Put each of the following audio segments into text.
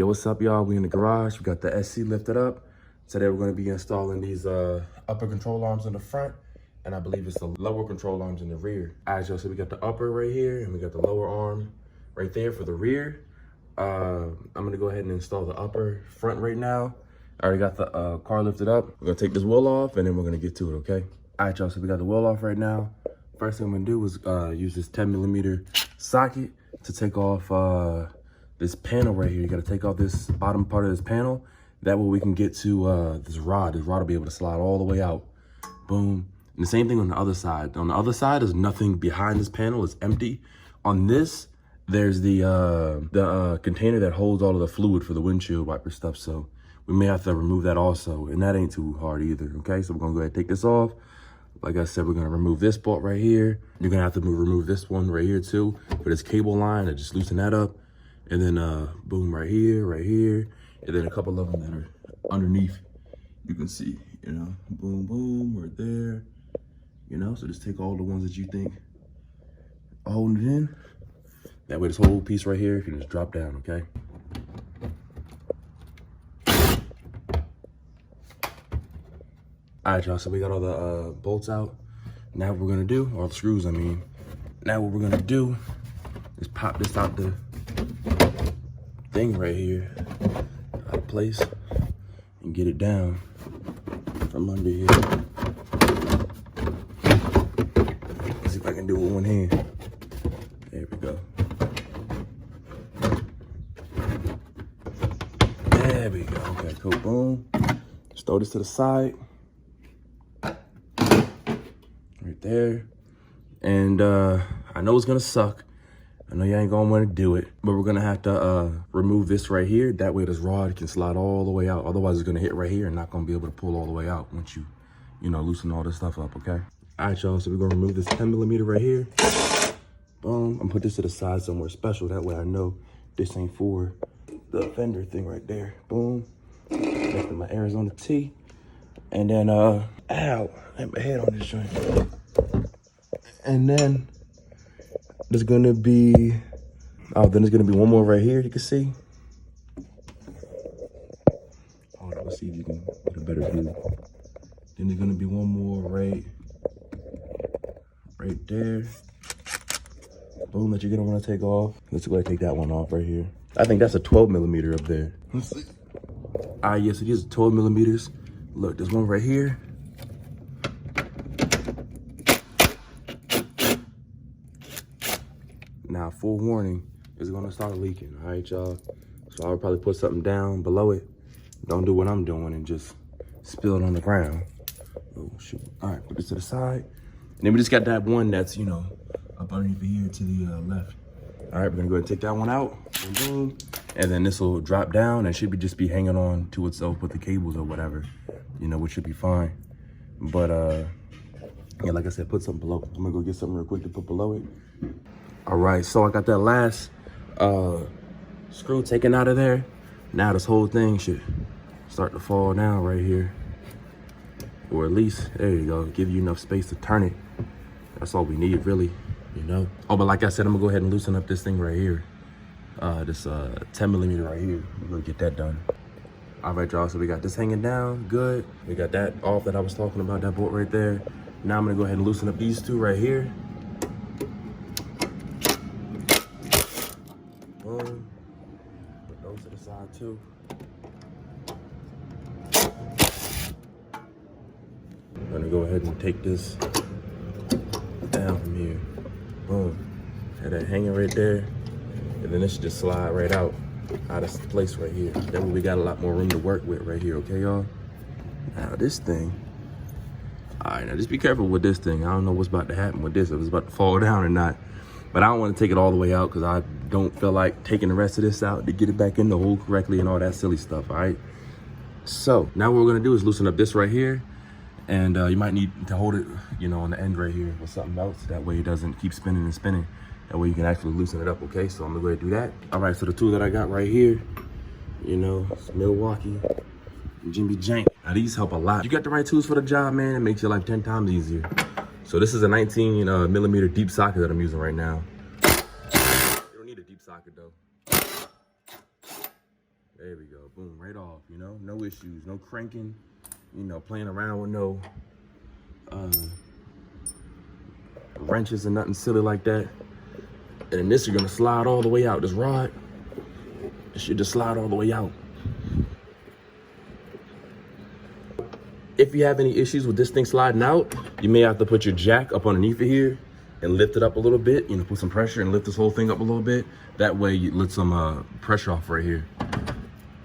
Yo, what's up, y'all? We in the garage. We got the SC lifted up. Today we're going to be installing these upper control arms in the front, and I believe it's the lower control arms in the rear. As y'all see, we got the upper right here, and we got the lower arm right there for the rear. I'm going to go ahead and install the upper front right now. I already got the car lifted up. We're going to take this wheel off, and then we're going to get to it, okay? All right, y'all, so we got the wheel off right now. First thing I'm going to do is use this 10mm socket to take off this panel right here. You gotta take off this bottom part of this panel. That way we can get to this rod. This rod will be able to slide all the way out. Boom. And the same thing on the other side. On the other side, there's nothing behind this panel. It's empty. On this, there's the container that holds all of the fluid for the windshield wiper stuff. So we may have to remove that also. And that ain't too hard either, okay? So we're gonna go ahead and take this off. Like I said, we're gonna remove this bolt right here. You're gonna have to remove this one right here too for this cable line and just loosen that up. And then boom, right here, and then a couple of them that are underneath. You can see, you know, boom, boom, right there. You know, so just take all the ones that you think are holding it in. That way this whole piece right here can just drop down, okay? All right, y'all, so we got all the bolts out. Now what we're gonna do, or the screws, I mean. Now what we're gonna do is pop this out the thing right here out of place and get it down from under here. Let's see if I can do it with one hand. There we go. There we go. Okay, cool. Boom. Just throw this to the side. Right there. And I know it's gonna suck. I know you ain't gonna want to do it, but we're gonna have to remove this right here. That way this rod can slide all the way out. Otherwise it's gonna hit right here and not gonna be able to pull all the way out once you know, loosen all this stuff up, okay? All right, y'all, so we're gonna remove this 10mm right here. Boom, I'm gonna put this to the side somewhere special. That way I know this ain't for the fender thing right there. Boom, next to my Arizona T. And then, ow, I hit my head on this joint. And then, there's gonna be, then there's gonna be one more right here, you can see. Hold on, let's see if you can get a better view. Then there's gonna be one more right there. Boom, that you're gonna wanna take off. Let's go ahead and take that one off right here. I think that's a 12mm up there. Let's see. All right, yeah, so these are 12mm. Look, there's one right here. Now, full warning, it's gonna start leaking, all right, y'all? So I would probably put something down below it. Don't do what I'm doing and just spill it on the ground. Oh, shoot. All right, put this to the side. And then we just got that one that's, you know, up underneath here to the left. All right, we're gonna go ahead and take that one out. Boom, boom. And then this will drop down and should just be hanging on to itself with the cables or whatever, you know, which should be fine. But, yeah, like I said, put something below. I'm gonna go get something real quick to put below it. All right, so I got that last screw taken out of there. Now this whole thing should start to fall down right here. Or at least, there you go, give you enough space to turn it. That's all we need, really, you know? Oh, but like I said, I'm gonna go ahead and loosen up this thing right here. This 10mm right here. We're gonna get that done. All right, y'all, so we got this hanging down, good. We got that off that I was talking about, that bolt right there. Now I'm gonna go ahead and loosen up these two right here. Boom. Put those to the side too. I'm gonna go ahead and take this down from here. Boom. Had that hanging right there. And then this should just slide right out of place right here. That way we got a lot more room to work with right here, okay, y'all? Now this thing, all right, now just be careful with this thing. I don't know what's about to happen with this, if it's about to fall down or not. But I don't want to take it all the way out because I don't feel like taking the rest of this out to get it back in the hole correctly and all that silly stuff, all right? So now what we're gonna do is loosen up this right here. And you might need to hold it, you know, on the end right here with something else. That way it doesn't keep spinning and spinning. That way you can actually loosen it up, okay? So I'm gonna go ahead and do that. All right, so the tool that I got right here, you know, it's Milwaukee Jimmy Jank. Now these help a lot. You got the right tools for the job, man. It makes your life 10 times easier. So this is a 19mm deep socket that I'm using right now. You don't need a deep socket though. There we go, boom, right off, you know? No issues, no cranking, you know, playing around with no wrenches and nothing silly like that. And then this is gonna slide all the way out. This rod, it should just slide all the way out. If you have any issues with this thing sliding out, you may have to put your jack up underneath it here and lift it up a little bit, you know, put some pressure and lift this whole thing up a little bit. That way you let some pressure off right here,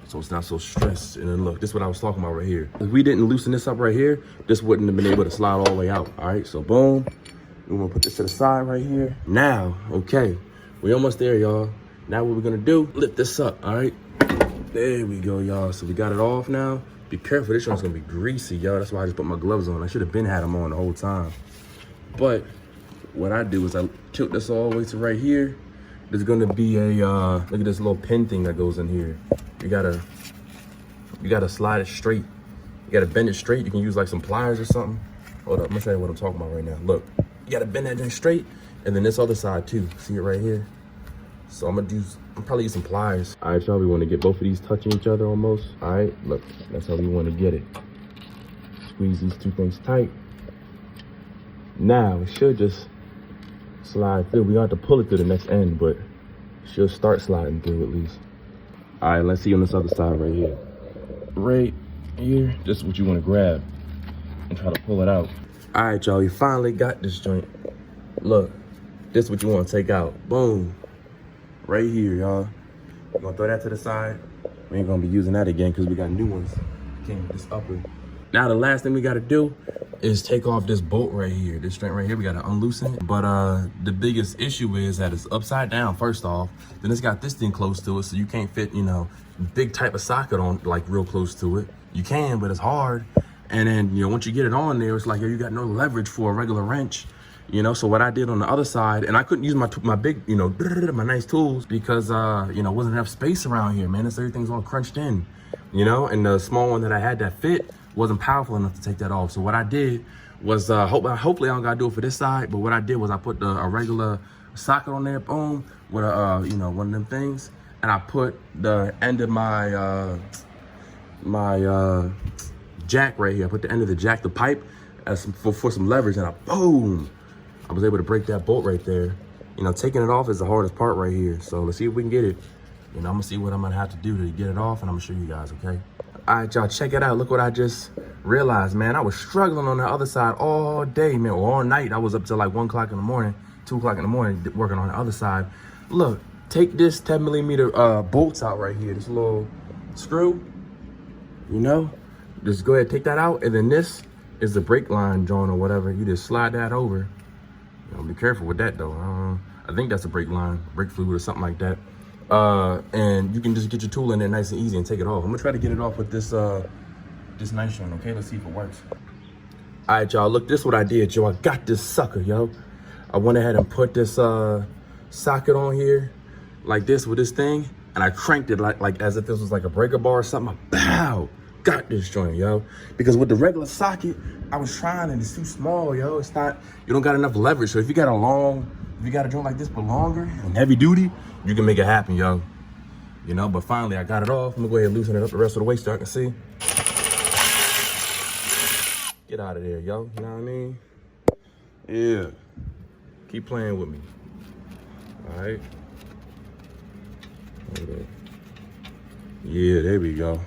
so it's not so stressed. And then look, this is what I was talking about right here. If we didn't loosen this up right here, this wouldn't have been able to slide all the way out. All right, so boom. We're gonna put this to the side right here. Now, okay, we almost there, y'all. Now what we're gonna do, lift this up, all right? There we go, y'all. So we got it off now. Be careful, this one's gonna be greasy, y'all. That's why I just put my gloves on. I should have been had them on the whole time. But what I do is I tilt this all the way to right here. There's gonna be a, look at this little pin thing that goes in here. You gotta slide it straight. You gotta bend it straight. You can use like some pliers or something. Hold up, I'm gonna show you what I'm talking about right now. Look, you gotta bend that thing straight, and then this other side too. See it right here? So I'm probably use some pliers. All right, y'all, we wanna get both of these touching each other almost. All right, look, that's how we wanna get it. Squeeze these two things tight. Now, it should just slide through. We don't have to pull it to the next end, but it should start sliding through at least. All right, let's see on this other side right here. Right here, this is what you wanna grab and try to pull it out. All right, y'all, we finally got this joint. Look, this is what you wanna take out. Boom, right here, y'all. We're gonna throw that to the side. We ain't gonna be using that again because we got new ones. Came with this upper. Now the last thing we gotta do is take off this bolt right here. This string right here, we gotta unloosen it. But the biggest issue is that it's upside down, first off. Then it's got this thing close to it, so you can't fit, you know, big type of socket on, like real close to it. You can, but it's hard. And then, you know, once you get it on there, it's like, yo, you got no leverage for a regular wrench. You know, so what I did on the other side, and I couldn't use my big, you know, my nice tools because, you know, wasn't enough space around here, man. Everything's all crunched in, you know, and the small one that I had that fit wasn't powerful enough to take that off. So what I did was, hopefully I don't gotta do it for this side, but what I did was I put a regular socket on there, boom, with a, you know, one of them things, and I put the end of my, jack right here. I put the end of the jack, the pipe, as for some leverage, and boom, I was able to break that bolt right there. You know, taking it off is the hardest part right here. So let's see if we can get it. You know, I'm gonna see what I'm gonna have to do to get it off, and I'm gonna show you guys, okay? All right, y'all, check it out. Look what I just realized, man. I was struggling on the other side all day, man, or all night. I was up till like 1 o'clock in the morning, 2 o'clock in the morning, working on the other side. Look, take this 10 millimeter bolts out right here, this little screw, you know? Just go ahead, take that out, and then this is the brake line joint or whatever. You just slide that over. You know, be careful with that though. I think that's a brake line, brake fluid or something like that. And you can just get your tool in there nice and easy and take it off. I'm gonna try to get it off with this this nice one, okay? Let's see if it works. All right, y'all, look, this is what I did, yo. I got this sucker, yo. I went ahead and put this socket on here like this with this thing, and I cranked it like as if this was like a breaker bar or something. Bow! Got this joint, yo. Because with the regular socket, I was trying and it's too small, yo. It's not, you don't got enough leverage. So if you got a joint like this but longer and heavy duty, you can make it happen, yo. You know, but finally I got it off. I'm gonna go ahead and loosen it up the rest of the way so I can see. Get out of there, yo. You know what I mean? Yeah. Keep playing with me. All right. Yeah, there we go.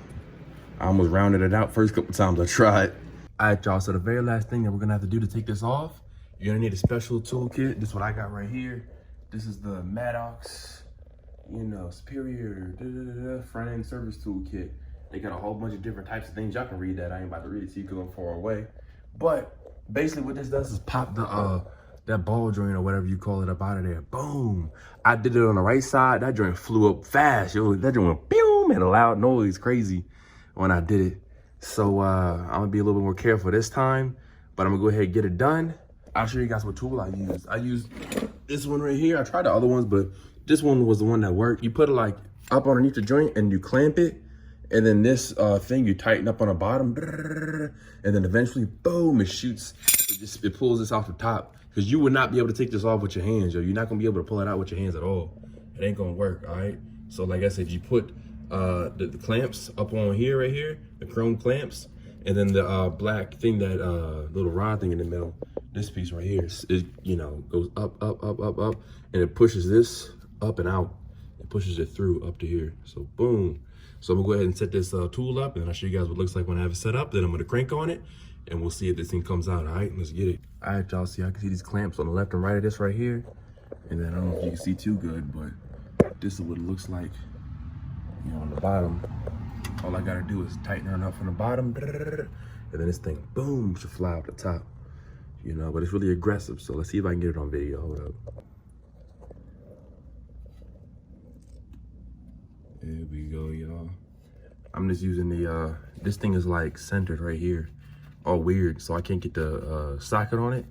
I almost rounded it out first couple times I tried. All right, y'all, so the very last thing that we're gonna have to do to take this off, you're gonna need a special toolkit. This is what I got right here. This is the Maddox, you know, Superior front end service toolkit. They got a whole bunch of different types of things. Y'all can read that. I ain't about to read it so you can go far away. But basically what this does is pop the that ball joint or whatever you call it up out of there. Boom. I did it on the right side. That joint flew up fast. Yo, that joint went boom, made a loud noise, crazy when I did it. So I'm gonna be a little bit more careful this time, but I'm gonna go ahead and get it done. I'll show you guys what tool I used. I used this one right here. I tried the other ones, but this one was the one that worked. You put it like up underneath the joint and you clamp it. And then this thing you tighten up on the bottom, and then eventually, boom, it shoots. It pulls this off the top. Because you would not be able to take this off with your hands, yo. You're not gonna be able to pull it out with your hands at all. It ain't gonna work, all right? So like I said, you put the clamps up on here, right here, the chrome clamps, and then the black thing, that little rod thing in the middle. This piece right here, it, you know, goes up, up, up, up, up, and it pushes this up and out. It pushes it through up to here. So boom. So I'm gonna go ahead and set this tool up, and I'll show you guys what it looks like when I have it set up. Then I'm gonna crank on it, and we'll see if this thing comes out. All right, let's get it. All right, y'all, see, I can see these clamps on the left and right of this right here. And then I don't know if you can see too good, but this is what it looks like, you know, on the bottom. All I gotta do is tighten her up from the bottom, and then this thing, boom, should fly out the top. You know, but it's really aggressive. So let's see if I can get it on video. Hold up. There we go, y'all. I'm just using the, this thing is like centered right here. All weird, so I can't get the socket on it.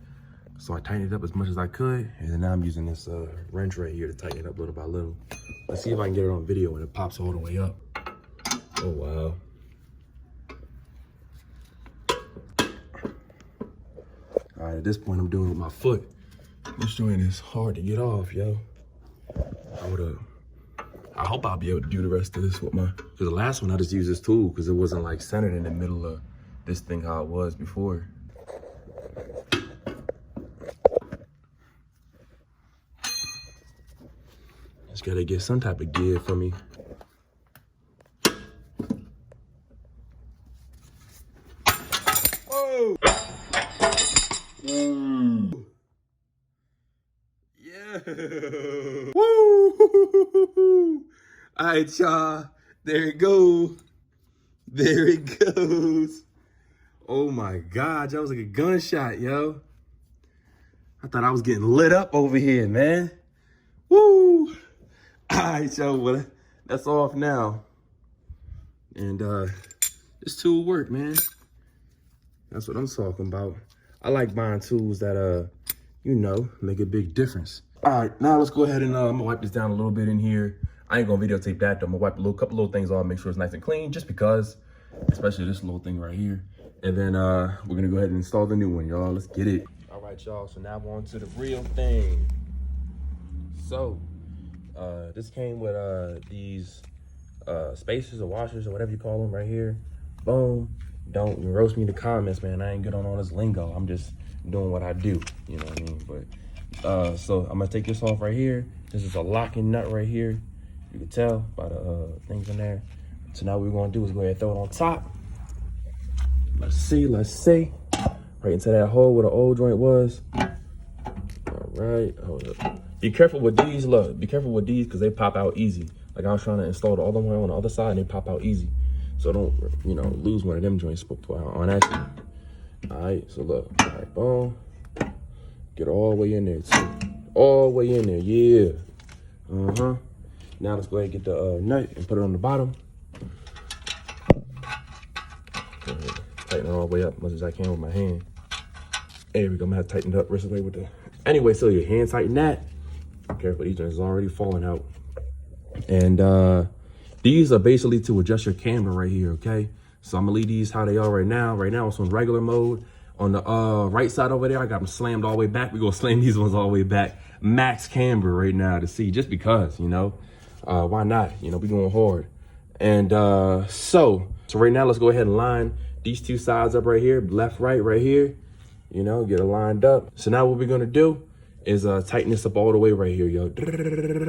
So I tightened it up as much as I could. And then now I'm using this wrench right here to tighten it up little by little. Let's see if I can get it on video when it pops all the way up. Oh, wow. All right, at this point, I'm doing it with my foot. This joint is hard to get off, yo. I hope I'll be able to do the rest of this with my, because the last one I just used this tool because it wasn't like centered in the middle of this thing how it was before. Just gotta get some type of gear for me. Oh! Woo! Yeah! Woo! All right, y'all. There it goes. There it goes. Oh my God, that was like a gunshot, yo. I thought I was getting lit up over here, man. Woo! All right, y'all, well, that's off now. And this tool worked, man. That's what I'm talking about. I like buying tools that, you know, make a big difference. All right, now let's go ahead and I'm gonna wipe this down a little bit in here. I ain't gonna videotape that though. I'm gonna wipe a couple little things off, make sure it's nice and clean, just because, especially this little thing right here. And then we're gonna go ahead and install the new one, y'all. Let's get it. All right, y'all, so now we're on to the real thing. So, this came with these spacers or washers or whatever you call them right here. Boom. Don't roast me in the comments, man. I ain't good on all this lingo. I'm just doing what I do, you know what I mean? But, so I'm gonna take this off right here. This is a locking nut right here. You can tell by the things in there. So now what we're gonna do is go ahead and throw it on top. Let's see. Right into that hole where the old joint was. All right, hold up. Be careful with these, look. Be careful with these because they pop out easy. Like I was trying to install the other one on the other side and they pop out easy. So don't, you know, lose one of them joints on accident. All right, so look, all right, boom. Get all the way in there too. All the way in there, yeah. Now let's go ahead and get the nut and put it on the bottom. Tighten it all the way up as much as I can with my hand. There we go, I'm gonna have to tighten it up rest of the way with the, anyway, so your hand tighten that. Careful, these joints is already falling out. And these are basically to adjust your camber right here, okay? So I'm gonna leave these how they are right now. Right now it's on regular mode. On the right side over there, I got them slammed all the way back. We're gonna slam these ones all the way back. Max camber right now to see, just because, you know. Why not? You know, we going hard. And so right now, let's go ahead and line these two sides up right here, left, right here. You know, get it lined up. So now what we're gonna do is tighten this up all the way right here, yo.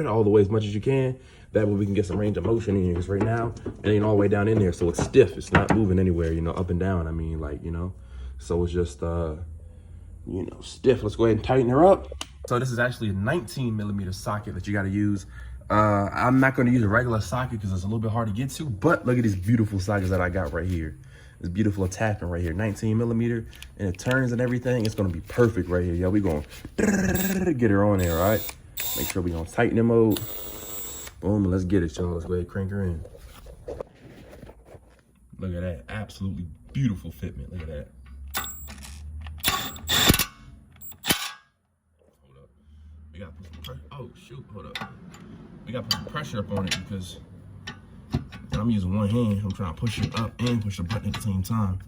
All the way as much as you can. That way we can get some range of motion in here. Because right now, it ain't all the way down in there. So it's stiff. It's not moving anywhere, you know, up and down. I mean, like, you know. So it's just, you know, stiff. Let's go ahead and tighten her up. So this is actually a 19mm socket that you got to use. I'm not going to use a regular socket because it's a little bit hard to get to. But look at these beautiful sockets that I got right here. This beautiful attachment right here, 19mm, and it turns and everything. It's going to be perfect right here. Yo, we going to get her on there, all right? Make sure we on tighten mode. Boom, let's get it, y'all. Let's go ahead and crank her in. Look at that. Absolutely beautiful fitment. Look at that. Hold up. We got to put some pressure. Oh, shoot. Hold up. We got to put some pressure up on it because I'm using one hand. I'm trying to push it up and push the button at the same time.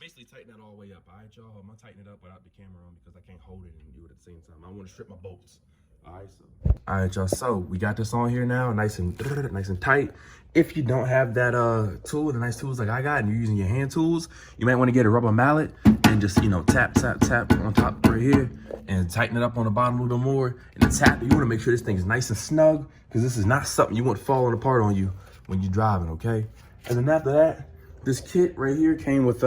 Basically tighten that all the way up, all right, y'all? I'm gonna tighten it up without the camera on because I can't hold it and do it at the same time. I want to strip my bolts. All right, y'all. So we got this on here now, nice and tight. If you don't have that tool, the nice tools like I got, and you're using your hand tools, you might want to get a rubber mallet and just, you know, tap on top right here and tighten it up on the bottom a little bit more. And then tap. You want to make sure this thing is nice and snug, because this is not something you want falling apart on you when you're driving, okay? And then after that, this kit right here came with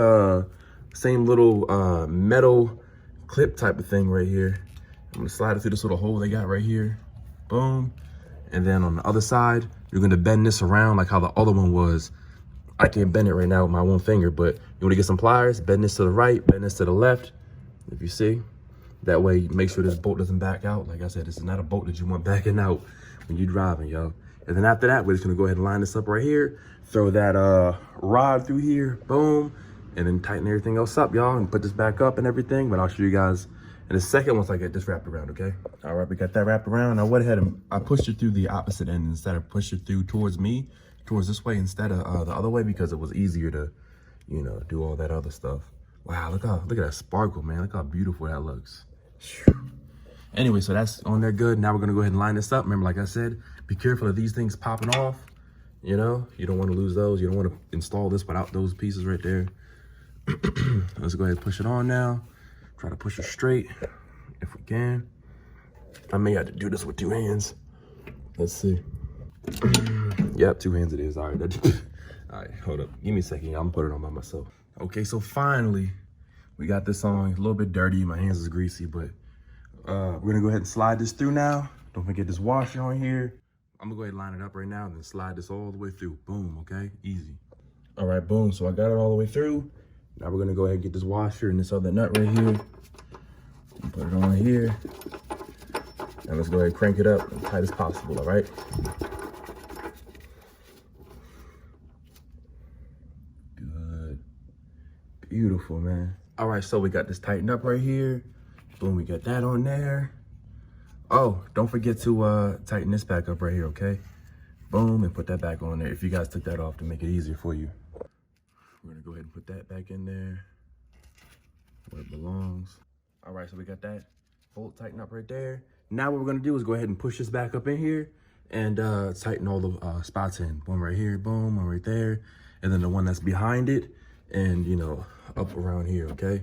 same little metal clip type of thing right here. I'm gonna slide it through this little hole they got right here. Boom. And then on the other side, you're gonna bend this around like how the other one was. I can't bend it right now with my one finger, but you wanna get some pliers, bend this to the right, bend this to the left, if you see. That way, make sure this bolt doesn't back out. Like I said, this is not a bolt that you want backing out when you're driving, yo. And then after that, we're just gonna go ahead and line this up right here, throw that rod through here, boom, and then tighten everything else up, y'all, and put this back up and everything. But I'll show you guys in a second once I get this wrapped around, okay? All right, we got that wrapped around. I went ahead and I pushed it through the opposite end instead of push it through towards me, towards this way instead of the other way, because it was easier to, you know, do all that other stuff. Wow, look at that sparkle, man. Look how beautiful that looks. Anyway, so that's on there good. Now we're gonna go ahead and line this up. Remember, like I said, be careful of these things popping off. You know, you don't want to lose those. You don't want to install this without those pieces right there. Let's go ahead and push it on now. Try to push it straight if we can. I may have to do this with two hands. Let's see. Yep, two hands it is. All right. All right, hold up. Give me a second. I'm gonna put it on by myself. Okay, so finally, we got this on. A little bit dirty. My hands is greasy, but we're gonna go ahead and slide this through now. Don't forget this washer on here. I'm gonna go ahead and line it up right now and then slide this all the way through. Boom, okay? Easy. All right, boom. So I got it all the way through. Now we're gonna go ahead and get this washer and this other nut right here. Put it on here. And let's go ahead and crank it up as tight as possible, all right? Good. Beautiful, man. All right, so we got this tightened up right here. Boom, we got that on there. Oh, don't forget to tighten this back up right here, okay? Boom, and put that back on there if you guys took that off to make it easier for you. We're gonna go ahead and put that back in there where it belongs. All right, so we got that bolt tightened up right there. Now what we're gonna do is go ahead and push this back up in here and tighten all the spots in. One right here, boom, one right there. And then the one that's behind it and, you know, up around here, okay?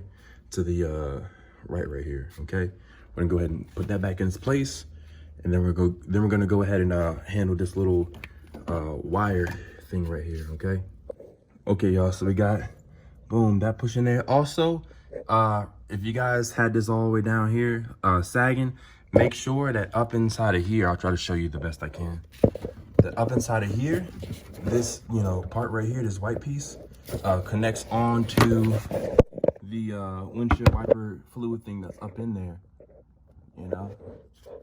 To the right here, okay? We're gonna go ahead and put that back in its place. And then we're gonna go ahead and handle this little wire thing right here, okay? Okay, y'all, so we got, boom, that pushing there. Also, if you guys had this all the way down here, sagging, make sure that up inside of here, I'll try to show you the best I can. That up inside of here, this, you know, part right here, this white piece, connects onto the windshield wiper fluid thing that's up in there. You know,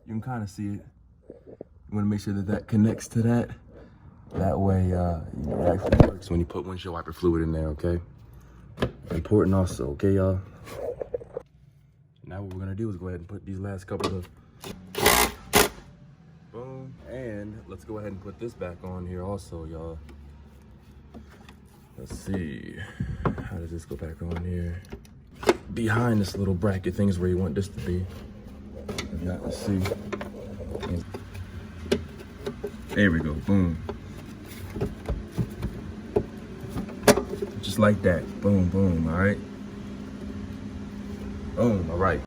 you can kind of see it. You want to make sure that that connects to that. That way, you know, it actually works when you put windshield wiper fluid in there, okay? Important also, okay, y'all? Now what we're gonna do is go ahead and put these last couple of, boom, and let's go ahead and put this back on here also, y'all. Let's see, how does this go back on here? Behind this little bracket thing is where you want this to be. Yeah, let's see. There we go, boom. Just like that, boom, boom, all right? Boom, all right.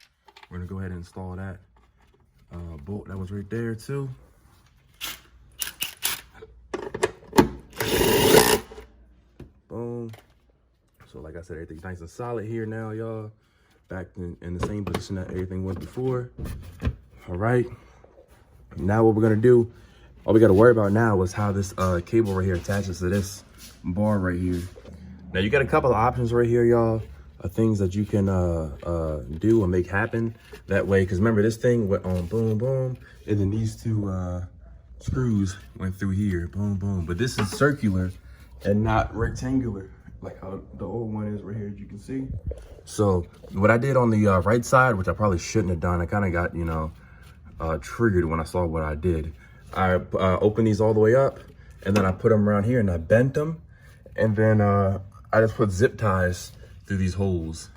We're gonna go ahead and install that bolt that was right there too. Boom. So like I said, everything's nice and solid here now, y'all. Back in the same position that everything was before. All right. Now what we're gonna do, all we gotta worry about now is how this cable right here attaches to this bar right here. Now you got a couple of options right here, y'all. Things that you can do and make happen that way. Because remember, this thing went on boom, boom, and then these two screws went through here, boom, boom. But this is circular and not rectangular like how the old one is right here, as you can see. So what I did on the right side, which I probably shouldn't have done, I kind of got, you know, triggered when I saw what I did. I opened these all the way up, and then I put them around here and I bent them, and then I just put zip ties through these holes,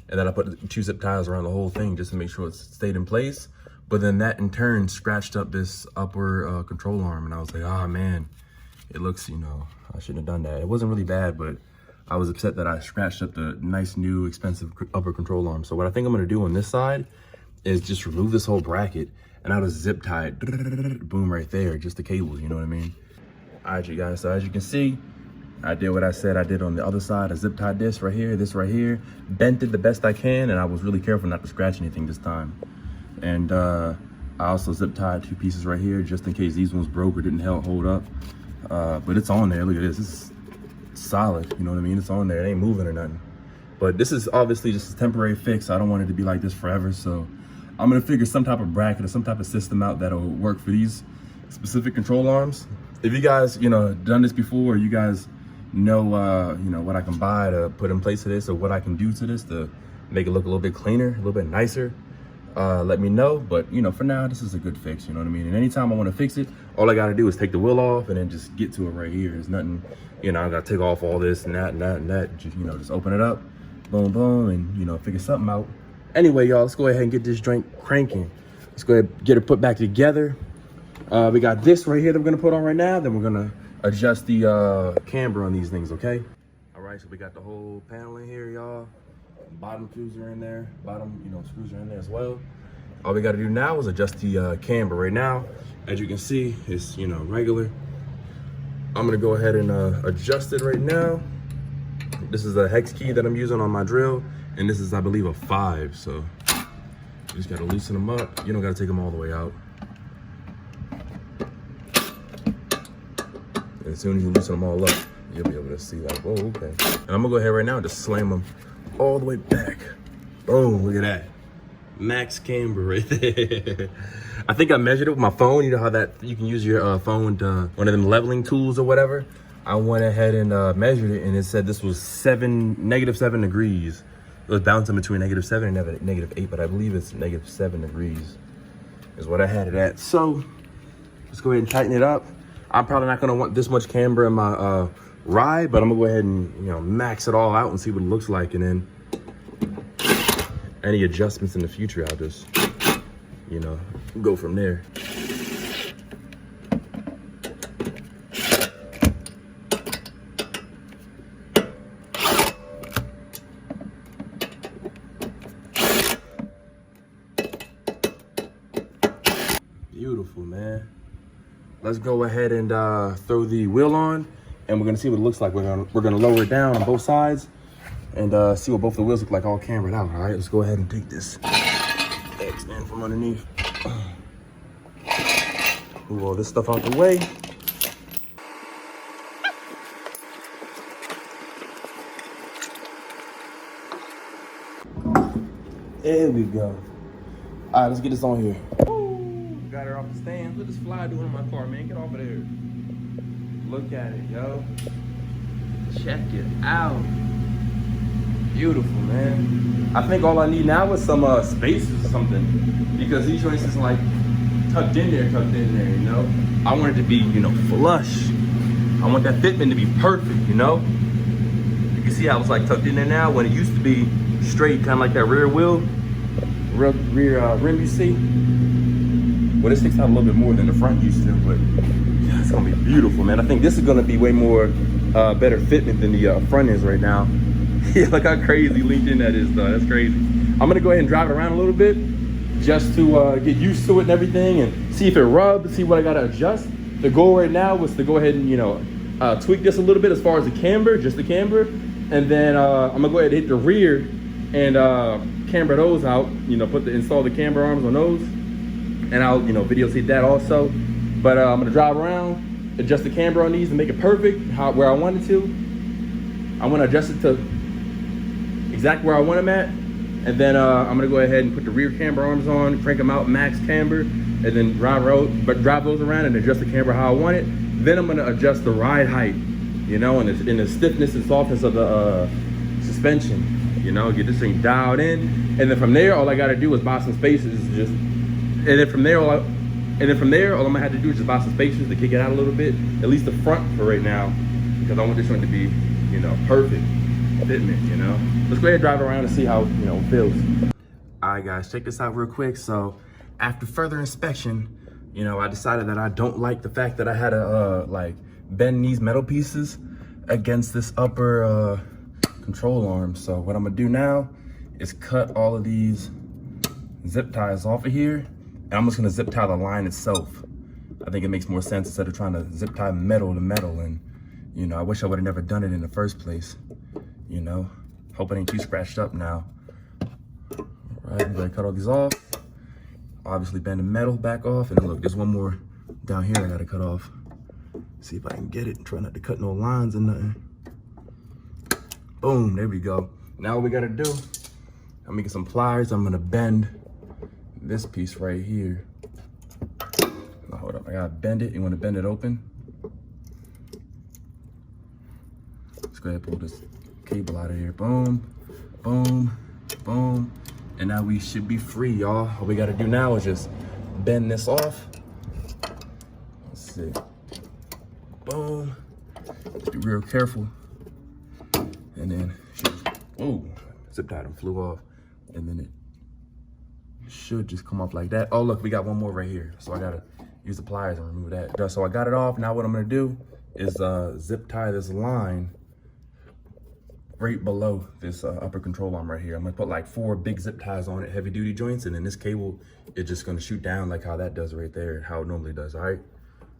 and then I put 2 zip ties around the whole thing just to make sure it stayed in place. But then that in turn scratched up this upper control arm, and I was like, oh man, it looks, you know, I shouldn't have done that. It wasn't really bad, but I was upset that I scratched up the nice new expensive upper control arm. So what I think I'm gonna do on this side is just remove this whole bracket, and I'll just zip tie it, boom, right there, just the cables, you know what I mean? All right, you guys, so as you can see, I did what I said I did on the other side. I zip tied this right here, bent it the best I can, and I was really careful not to scratch anything this time. And I also zip tied 2 pieces right here, just in case these ones broke or didn't hold up. But it's on there, look at this. This is solid, you know what I mean? It's on there, it ain't moving or nothing. But this is obviously just a temporary fix. I don't want it to be like this forever, so I'm gonna figure some type of bracket or some type of system out that'll work for these specific control arms. If you guys, you know, done this before, or you guys know, you know, what I can buy to put in place of this, or what I can do to this to make it look a little bit cleaner, a little bit nicer, let me know. But, you know, for now, this is a good fix, you know what I mean? And anytime I want to fix it, all I got to do is take the wheel off and then just get to it right here. There's nothing, you know, I got to take off all this and that and that and that. Just, you know, just open it up, boom, boom, and, you know, figure something out. Anyway, y'all, let's go ahead and get this joint cranking. Let's go ahead and get it put back together. We got this right here that we're going to put on right now. Then we're going to adjust the camber on these things, okay? All right, so we got the whole panel in here, y'all. Bottom screws are in there. Bottom, you know, screws are in there as well. All we got to do now is adjust the camber. Right now, as you can see, it's, you know, regular. I'm going to go ahead and adjust it right now. This is a hex key that I'm using on my drill, and this is, I believe, a 5. So you just got to loosen them up. You don't got to take them all the way out. And as soon as you loosen them all up, you'll be able to see like, whoa, okay. And I'm gonna go ahead right now and just slam them all the way back. Boom, look at that. Max camber right there. I think I measured it with my phone. You know how that you can use your phone to one of them leveling tools or whatever. I went ahead and measured it, and it said this was -7 degrees. It was bouncing between -7 and -8, but I believe it's -7 degrees is what I had it at. So let's go ahead and tighten it up. I'm probably not gonna want this much camber in my ride, but I'm gonna go ahead and, you know, max it all out and see what it looks like, and then any adjustments in the future, I'll just, you know, go from there. Beautiful, man. Let's go ahead and throw the wheel on, and we're gonna see what it looks like. We're gonna lower it down on both sides and see what both the wheels look like all cambered out. All right, let's go ahead and take this X-stand from underneath. Move all this stuff out the way. There we go. All right, let's get this on here. Got her off the stand. Look at this fly doing on my car, man. Get off of there. Look at it, yo. Check it out. Beautiful, man. I think all I need now is some spaces or something, because these joints is like tucked in there, you know? I want it to be, you know, flush. I want that fitment to be perfect, you know? You can see how it's like tucked in there now, when it used to be straight, kind of like that rear wheel, rear rim you see. Well, this sticks out a little bit more than the front used to, but yeah, it's gonna be beautiful, man. I think this is gonna be way more better fitment than the front is right now. Yeah, look how crazy linked in that is, though. That's crazy. I'm gonna go ahead and drive it around a little bit just to get used to it and everything, and see if it rubs, see what I gotta adjust. The goal right now was to go ahead and, you know, tweak this a little bit as far as the camber, just the camber, and then I'm gonna go ahead and hit the rear and camber those out. You know, install the camber arms on those. And I'll, you know, videotape that also. But I'm gonna drive around, adjust the camber on these and make it perfect where I want it to. I wanna adjust it to exactly where I want them at. And then I'm gonna go ahead and put the rear camber arms on, crank them out, max camber, and then drive those around and adjust the camber how I want it. Then I'm gonna adjust the ride height, you know, and the stiffness and softness of the suspension, you know, get this thing dialed in. And then from there, all I gotta do is buy some spacers, and then from there, all I'm gonna have to do is just buy some spacers to kick it out a little bit, at least the front for right now, because I want this one to be, you know, perfect fitment, you know. Let's go ahead and drive around and see how, you know, it feels. All right, guys, check this out real quick. So after further inspection, you know, I decided that I don't like the fact that I had to like bend these metal pieces against this upper control arm. So what I'm gonna do now is cut all of these zip ties off of here, and I'm just gonna zip tie the line itself. I think it makes more sense instead of trying to zip tie metal to metal. And you know, I wish I would have never done it in the first place. You know, hope it ain't too scratched up now. All right, I'm gonna cut all these off. Obviously bend the metal back off, and look, there's one more down here I gotta cut off. See if I can get it and try not to cut no lines or nothing. Boom, there we go. Now what we gotta do, I'm gonna get some pliers. I'm gonna bend this piece right here. Now, hold up, I gotta bend it. You wanna bend it open? Let's go ahead and pull this cable out of here. Boom, boom, boom. And now we should be free, y'all. All we gotta do now is just bend this off. Let's see. Boom. Just be real careful. And then, oh, zip tie done flew off. And then it should just come off like that. Oh, look, we got one more right here. So I gotta use the pliers and remove that. So I got it off. Now what I'm gonna do is zip tie this line right below this upper control arm right here. I'm gonna put like 4 big zip ties on it, heavy duty joints, and then this cable is just gonna shoot down like how that does right there, how it normally does, all right?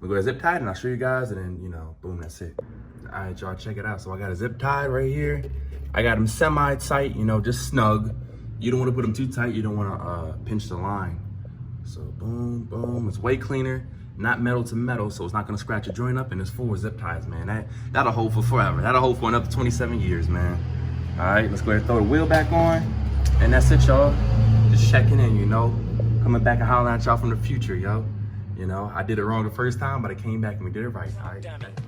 We'll go ahead and zip tie it, and I'll show you guys, and then, you know, boom, that's it. All right, y'all, check it out. So I got a zip tie right here. I got them semi-tight, you know, just snug. You don't wanna put them too tight. You don't wanna pinch the line. So boom, boom, it's way cleaner. Not metal to metal, so it's not gonna scratch a joint up, and it's 4 zip ties, man. That'll hold for forever. That'll hold for another 27 years, man. All right, let's go ahead and throw the wheel back on, and that's it, y'all. Just checking in, you know, coming back and hollering at y'all from the future, yo. You know, I did it wrong the first time, but I came back and we did it right. All right.